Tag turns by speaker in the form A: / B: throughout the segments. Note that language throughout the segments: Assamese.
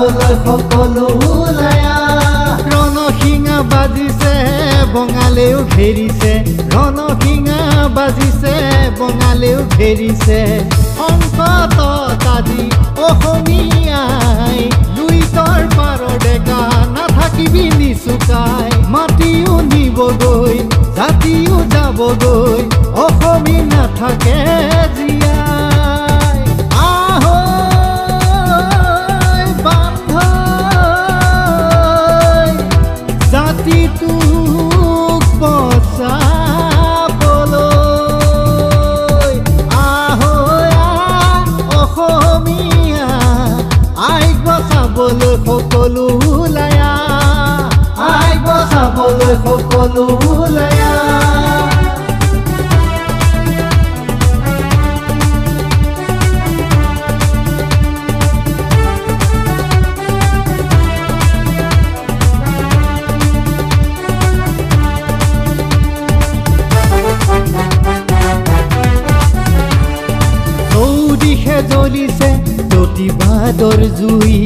A: বচাবলৈ সকলো ওলায়া ৰণসিঙা বাজিছে বঙালেও ঘেৰিছে ৰণসিঙা বাজিছে বঙালেও ঘেৰিছে সংকটত আজি অসমীয়াই লুইতৰ পাৰৰ ডেকা নাথাকিবি নিচুকাই মাটিও নিবগৈ জাতিও যাবগৈ অসমী নাথাকে জীয়াই আহৈ বান্ধৈ জাতিটোক বচাবলৈ আহৈ অসমীয়া আইক বচাবলৈ সকলো ওলায়া আইক বচাবলৈ সকলো ওলায়া জ্বলিছে প্ৰতিবাদৰ জুই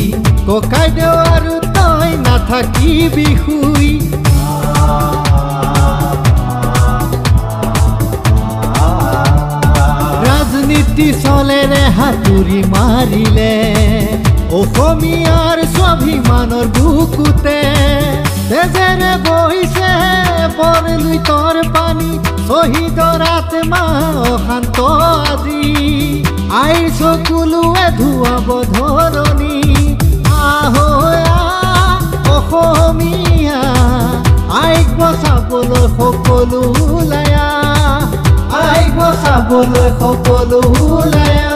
A: ককাইদেউ আৰু তই নাথাকিবি শুই ৰাজনীতি চলেৰে হাতুৰি মাৰিলে অসমীয়াৰ স্বাভিমানৰ বুকুতে তেজেৰে বহিছে বৰলুইতৰ পানী শ্বহীদৰ আত্মা অশান্ত আজি আইৰ চকুলোৱে ধুৱাব ধৰণি আহৈ অসমীয়া আইক বচাবলৈ সকলো ওলায়া আইক বচাবলৈ সকলো ওলায়া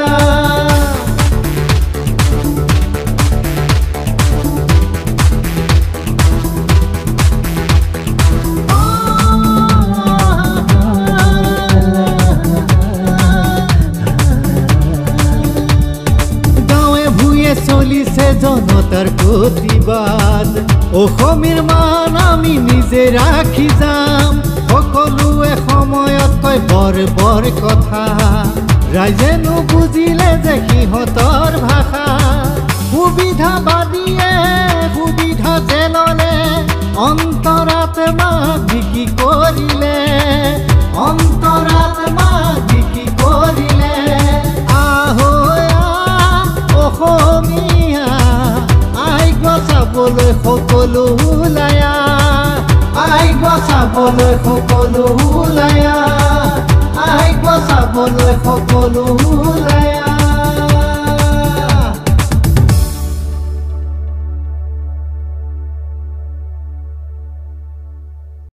A: চলিছে জনতাৰ প্ৰতিবাদ অসমীৰ মান আমি নিজে ৰাখি যাম সকলোৱে সময়ত কয় বৰ বৰ কথা ৰাইজে নুবুজিলে যে সিহঁতৰ ভাষা সুবিধাবাদীয়ে সুবিধা যে ল'লে অন্তৰাত্মা বিক্ৰী কৰিলে অন্তৰাত্মা বিক্ৰী কৰিলে আহৈ অসমীয়া আইক বচাবলৈ সকলো ওলায়া আইক বচাবলৈ সকলো ওলায়া আইক বচাবলৈ সকলো ওলায়া